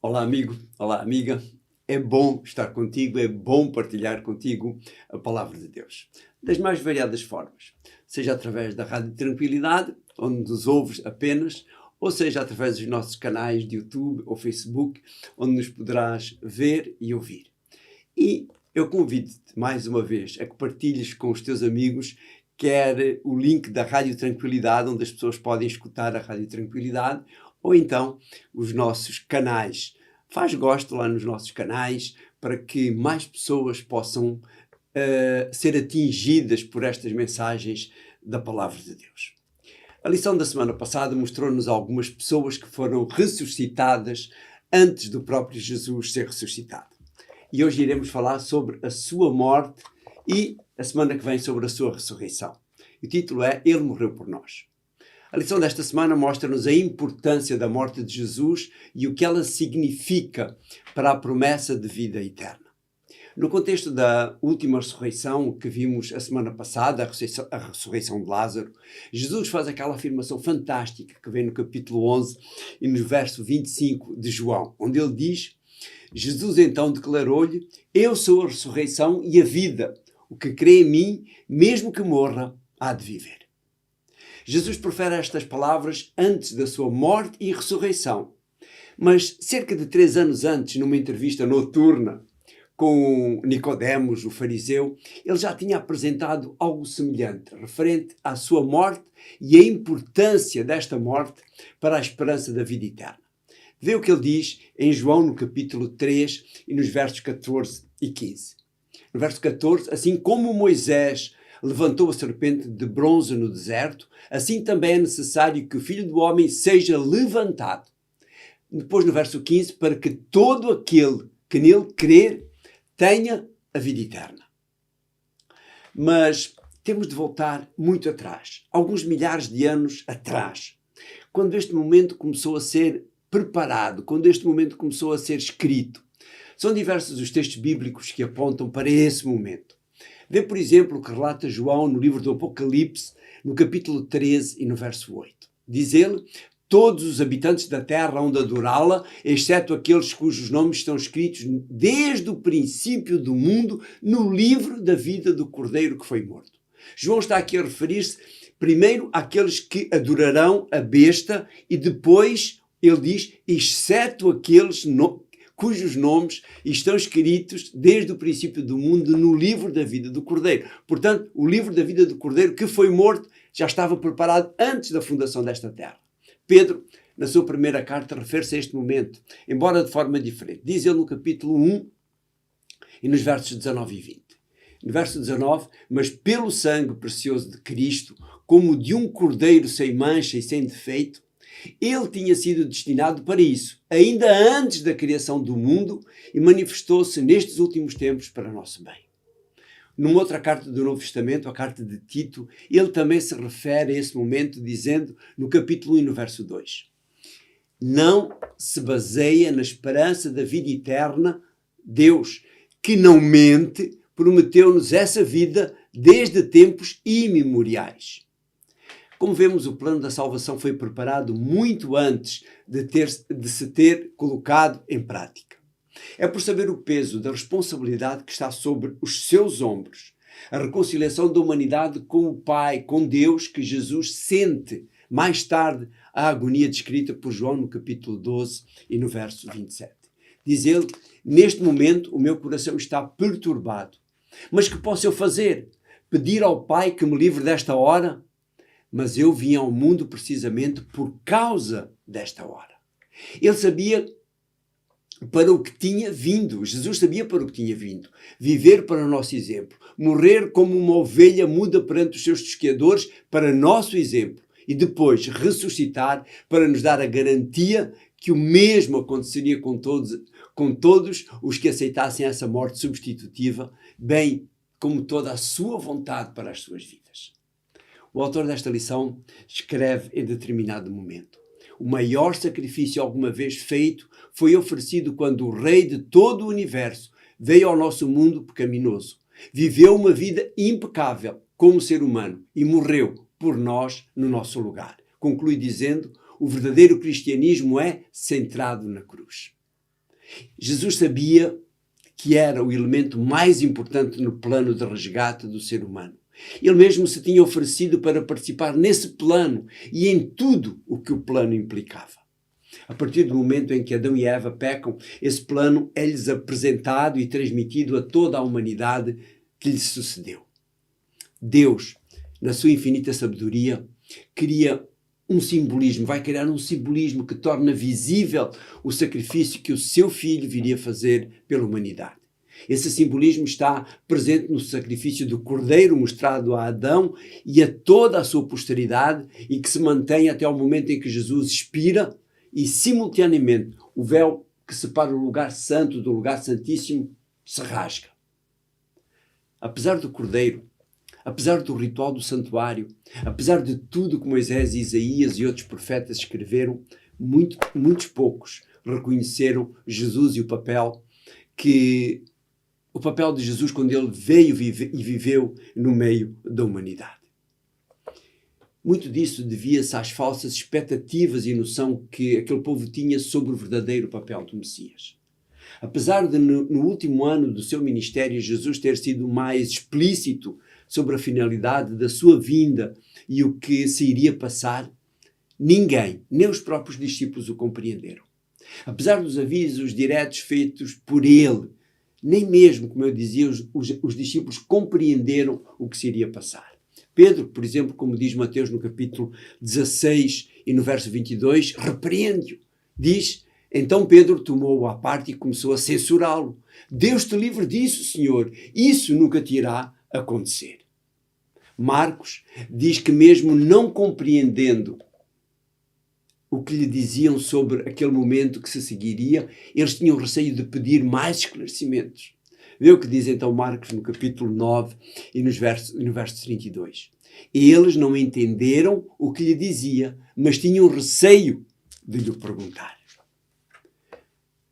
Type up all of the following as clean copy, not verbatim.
Olá, amigo, olá, amiga. É bom estar contigo, é bom partilhar contigo a palavra de Deus. Das mais variadas formas. Seja através da Rádio Tranquilidade, onde nos ouves apenas, ou seja através dos nossos canais de YouTube ou Facebook, onde nos poderás ver e ouvir. E eu convido-te mais uma vez a que partilhes com os teus amigos, quer o link da Rádio Tranquilidade, onde as pessoas podem escutar a Rádio Tranquilidade, ou então os nossos canais. Faz gosto lá nos nossos canais para que mais pessoas possam ser atingidas por estas mensagens da Palavra de Deus. A lição da semana passada mostrou-nos algumas pessoas que foram ressuscitadas antes do próprio Jesus ser ressuscitado. E hoje iremos falar sobre a sua morte e a semana que vem sobre a sua ressurreição. O título é Ele morreu por nós. A lição desta semana mostra-nos a importância da morte de Jesus e o que ela significa para a promessa de vida eterna. No contexto da última ressurreição que vimos a semana passada, a ressurreição de Lázaro, Jesus faz aquela afirmação fantástica que vem no capítulo 11 e no verso 25 de João, onde ele diz: Jesus então declarou-lhe: Eu sou a ressurreição e a vida. O que crê em mim, mesmo que morra, há de viver. Jesus profere estas palavras antes da sua morte e ressurreição. Mas cerca de 3 anos antes, numa entrevista noturna com Nicodemos, o fariseu, ele já tinha apresentado algo semelhante, referente à sua morte e a importância desta morte para a esperança da vida eterna. Vê o que ele diz em João, no capítulo 3, e nos versos 14 e 15. No verso 14, assim como Moisés levantou a serpente de bronze no deserto, assim também é necessário que o Filho do Homem seja levantado. Depois, no verso 15, para que todo aquele que nele crer tenha a vida eterna. Mas temos de voltar muito atrás, alguns milhares de anos atrás, quando este momento começou a ser preparado, quando este momento começou a ser escrito. São diversos os textos bíblicos que apontam para esse momento. Vê, por exemplo, o que relata João no livro do Apocalipse, no capítulo 13 e no verso 8. Diz ele: todos os habitantes da terra hão de adorá-la, exceto aqueles cujos nomes estão escritos desde o princípio do mundo no livro da vida do Cordeiro que foi morto. João está aqui a referir-se primeiro àqueles que adorarão a besta e depois ele diz, exceto aqueles cujos nomes estão escritos desde o princípio do mundo no livro da vida do Cordeiro. Portanto, o livro da vida do Cordeiro que foi morto já estava preparado antes da fundação desta terra. Pedro, na sua primeira carta, refere-se a este momento, embora de forma diferente. Diz ele no capítulo 1 e nos versos 19 e 20. No verso 19, mas pelo sangue precioso de Cristo, como de um cordeiro sem mancha e sem defeito, ele tinha sido destinado para isso, ainda antes da criação do mundo, e manifestou-se nestes últimos tempos para nosso bem. Numa outra carta do Novo Testamento, a carta de Tito, ele também se refere a esse momento, dizendo no capítulo 1 e no verso 2: não se baseia na esperança da vida eterna, Deus, que não mente, prometeu-nos essa vida desde tempos imemoriais. Como vemos, o plano da salvação foi preparado muito antes de se ter colocado em prática. É por saber o peso da responsabilidade que está sobre os seus ombros, a reconciliação da humanidade com o Pai, com Deus, que Jesus sente mais tarde a agonia descrita por João no capítulo 12 e no verso 27. Diz ele: neste momento o meu coração está perturbado. Mas que posso eu fazer? Pedir ao Pai que me livre desta hora? Mas eu vim ao mundo precisamente por causa desta hora. Ele sabia para o que tinha vindo. Jesus sabia para o que tinha vindo. Viver para o nosso exemplo. Morrer como uma ovelha muda perante os seus tosqueadores para nosso exemplo. E depois ressuscitar para nos dar a garantia que o mesmo aconteceria com todos os que aceitassem essa morte substitutiva, bem como toda a sua vontade para as suas vidas. O autor desta lição escreve em determinado momento: o maior sacrifício alguma vez feito foi oferecido quando o Rei de todo o universo veio ao nosso mundo pecaminoso, viveu uma vida impecável como ser humano e morreu por nós no nosso lugar. Conclui dizendo: o verdadeiro cristianismo é centrado na cruz. Jesus sabia que era o elemento mais importante no plano de resgate do ser humano. Ele mesmo se tinha oferecido para participar nesse plano e em tudo o que o plano implicava. A partir do momento em que Adão e Eva pecam, esse plano é-lhes apresentado e transmitido a toda a humanidade que lhe sucedeu. Deus, na sua infinita sabedoria, cria um simbolismo, vai criar um simbolismo que torna visível o sacrifício que o seu filho viria fazer pela humanidade. Esse simbolismo está presente no sacrifício do cordeiro mostrado a Adão e a toda a sua posteridade e que se mantém até o momento em que Jesus expira e, simultaneamente, o véu que separa o lugar santo do lugar santíssimo se rasga. Apesar do cordeiro, apesar do ritual do santuário, apesar de tudo que Moisés, Isaías e outros profetas escreveram, muitos poucos reconheceram Jesus e o papel de Jesus quando ele veio e viveu no meio da humanidade. Muito disso devia-se às falsas expectativas e noção que aquele povo tinha sobre o verdadeiro papel do Messias. Apesar de, no último ano do seu ministério, Jesus ter sido mais explícito sobre a finalidade da sua vinda e o que se iria passar, ninguém, nem os próprios discípulos o compreenderam. Apesar dos avisos diretos feitos por ele, nem mesmo, como eu dizia, os discípulos compreenderam o que se iria passar. Pedro, por exemplo, como diz Mateus no capítulo 16 e no verso 22, repreende-o. Diz: então Pedro tomou-o à parte e começou a censurá-lo. Deus te livre disso, Senhor. Isso nunca te irá acontecer. Marcos diz que mesmo não compreendendo o que lhe diziam sobre aquele momento que se seguiria, eles tinham receio de pedir mais esclarecimentos. Vê o que diz então Marcos no capítulo 9 e no verso 32. Eles não entenderam o que lhe dizia, mas tinham receio de lhe perguntar.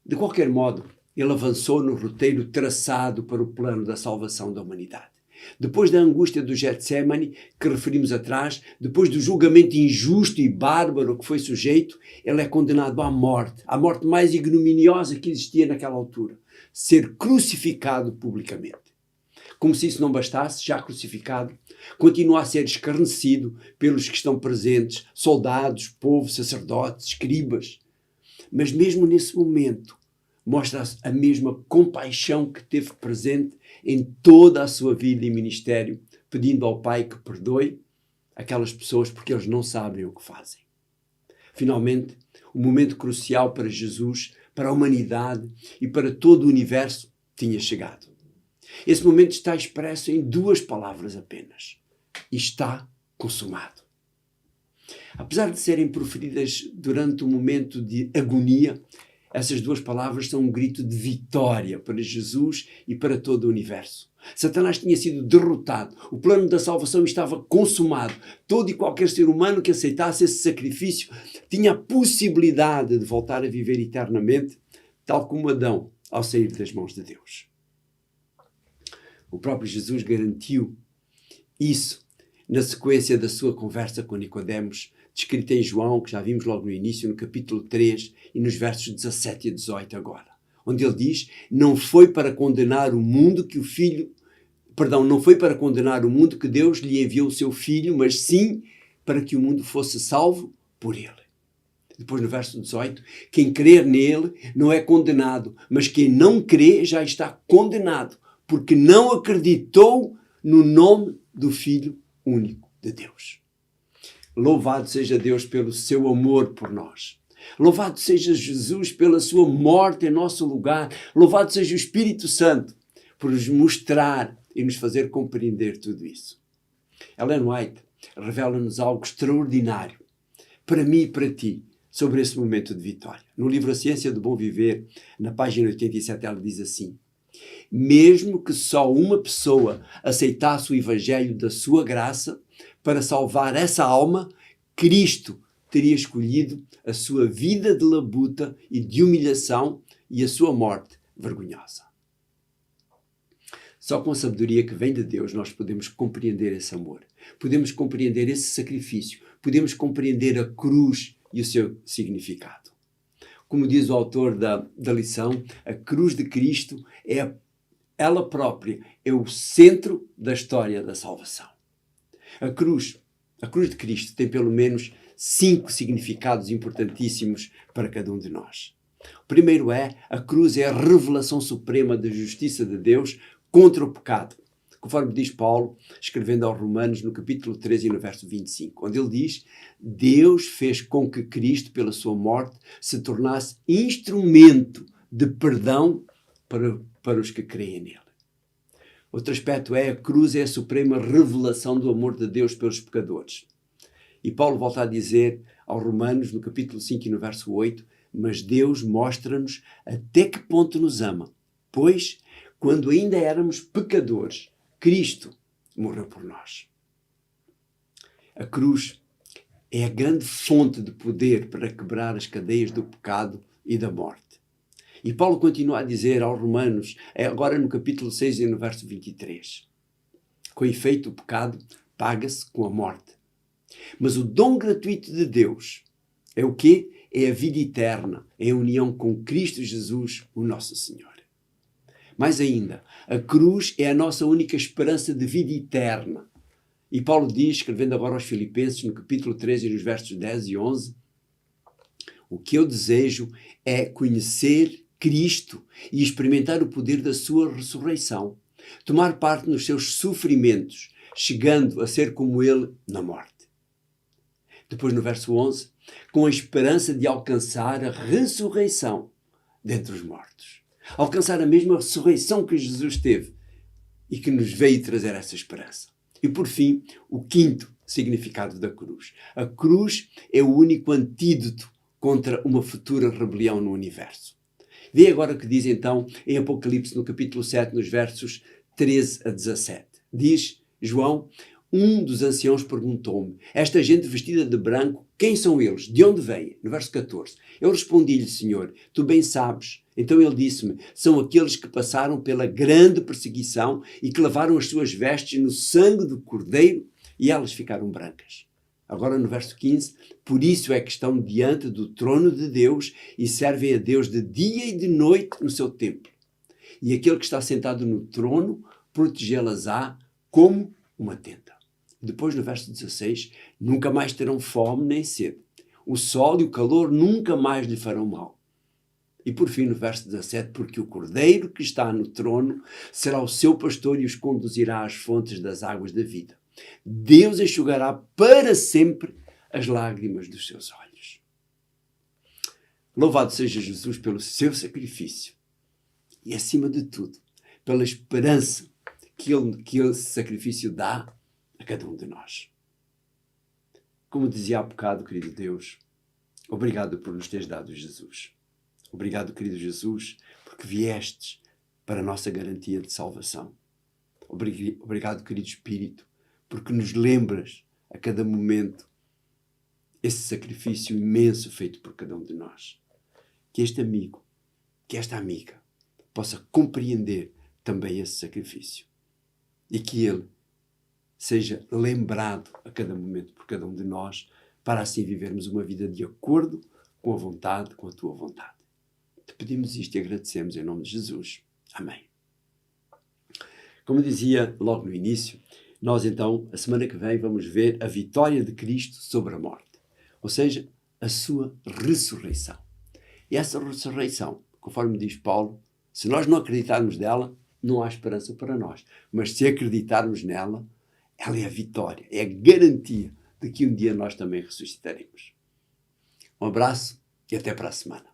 De qualquer modo, ele avançou no roteiro traçado para o plano da salvação da humanidade. Depois da angústia do Getsémani, que referimos atrás, depois do julgamento injusto e bárbaro que foi sujeito, ele é condenado à morte mais ignominiosa que existia naquela altura, ser crucificado publicamente. Como se isso não bastasse, já crucificado, continua a ser escarnecido pelos que estão presentes, soldados, povo, sacerdotes, escribas. Mas mesmo nesse momento, mostra a mesma compaixão que teve presente em toda a sua vida e ministério, pedindo ao Pai que perdoe aquelas pessoas porque eles não sabem o que fazem. Finalmente, o momento crucial para Jesus, para a humanidade e para todo o universo tinha chegado. Esse momento está expresso em 2 palavras apenas. Está consumado. Apesar de serem proferidas durante um momento de agonia, essas 2 palavras são um grito de vitória para Jesus e para todo o universo. Satanás tinha sido derrotado, o plano da salvação estava consumado. Todo e qualquer ser humano que aceitasse esse sacrifício tinha a possibilidade de voltar a viver eternamente, tal como Adão ao sair das mãos de Deus. O próprio Jesus garantiu isso na sequência da sua conversa com Nicodemos, descrita em João, que já vimos logo no início, no capítulo 3 e nos versos 17 e 18 agora, onde ele diz: não foi para condenar o mundo que não foi para condenar o mundo que Deus lhe enviou o seu Filho, mas sim para que o mundo fosse salvo por ele. Depois no verso 18, quem crer nele não é condenado, mas quem não crê já está condenado, porque não acreditou no nome do Filho único de Deus. Louvado seja Deus pelo seu amor por nós. Louvado seja Jesus pela sua morte em nosso lugar. Louvado seja o Espírito Santo por nos mostrar e nos fazer compreender tudo isso. Ellen White revela-nos algo extraordinário para mim e para ti sobre esse momento de vitória. No livro A Ciência do Bom Viver, na página 87, ela diz assim: mesmo que só uma pessoa aceitasse o Evangelho da sua graça para salvar essa alma, Cristo teria escolhido a sua vida de labuta e de humilhação e a sua morte vergonhosa. Só com a sabedoria que vem de Deus nós podemos compreender esse amor, podemos compreender esse sacrifício, podemos compreender a cruz e o seu significado. Como diz o autor da lição, a cruz de Cristo ela própria é o centro da história da salvação. A cruz de Cristo tem pelo menos 5 significados importantíssimos para cada um de nós. O primeiro a cruz é a revelação suprema da justiça de Deus contra o pecado. Conforme diz Paulo, escrevendo aos Romanos no capítulo 13 e no verso 25, onde ele diz: Deus fez com que Cristo, pela sua morte, se tornasse instrumento de perdão para os que creem nele. Outro aspecto a cruz é a suprema revelação do amor de Deus pelos pecadores. E Paulo volta a dizer aos Romanos, no capítulo 5 e no verso 8, mas Deus mostra-nos até que ponto nos ama, pois, quando ainda éramos pecadores, Cristo morreu por nós. A cruz é a grande fonte de poder para quebrar as cadeias do pecado e da morte. E Paulo continua a dizer aos Romanos, agora no capítulo 6 e no verso 23, com efeito o pecado paga-se com a morte. Mas o dom gratuito de Deus é o quê? É a vida eterna, é a união com Cristo Jesus, o nosso Senhor. Mais ainda, a cruz é a nossa única esperança de vida eterna. E Paulo diz, escrevendo agora aos Filipenses, no capítulo 13, nos versos 10 e 11, o que eu desejo é conhecer Cristo e experimentar o poder da sua ressurreição, tomar parte nos seus sofrimentos, chegando a ser como ele na morte. Depois, no verso 11, com a esperança de alcançar a ressurreição dentre os mortos. Alcançar a mesma ressurreição que Jesus teve e que nos veio trazer essa esperança. E por fim, o quinto significado da cruz. A cruz é o único antídoto contra uma futura rebelião no universo. Vê agora o que diz então em Apocalipse, no capítulo 7, nos versos 13 a 17. Diz João: um dos anciãos perguntou-me, esta gente vestida de branco, quem são eles? De onde vêm? No verso 14. Eu respondi-lhe, Senhor, tu bem sabes. Então ele disse-me, são aqueles que passaram pela grande perseguição e que lavaram as suas vestes no sangue do Cordeiro e elas ficaram brancas. Agora no verso 15, por isso é que estão diante do trono de Deus e servem a Deus de dia e de noite no seu templo. E aquele que está sentado no trono protegê-las-á como uma tenda. Depois no verso 16, nunca mais terão fome nem sede. O sol e o calor nunca mais lhe farão mal. E por fim no verso 17, porque o Cordeiro que está no trono será o seu pastor e os conduzirá às fontes das águas da vida. Deus enxugará para sempre as lágrimas dos seus olhos. Louvado seja Jesus pelo seu sacrifício e, acima de tudo, pela esperança que esse sacrifício dá a cada um de nós. Como dizia há bocado, querido Deus, obrigado por nos teres dado Jesus. Obrigado, querido Jesus, porque viestes para a nossa garantia de salvação. Obrigado, querido Espírito, porque nos lembras a cada momento esse sacrifício imenso feito por cada um de nós. Que este amigo, que esta amiga possa compreender também esse sacrifício e que ele seja lembrado a cada momento por cada um de nós, para assim vivermos uma vida de acordo com a vontade, com a tua vontade. Te pedimos isto e agradecemos em nome de Jesus. Amém. Como dizia logo no início, nós então, a semana que vem, vamos ver a vitória de Cristo sobre a morte. Ou seja, a sua ressurreição. E essa ressurreição, conforme diz Paulo, se nós não acreditarmos nela, não há esperança para nós. Mas se acreditarmos nela, ela é a vitória, é a garantia de que um dia nós também ressuscitaremos. Um abraço e até para a semana.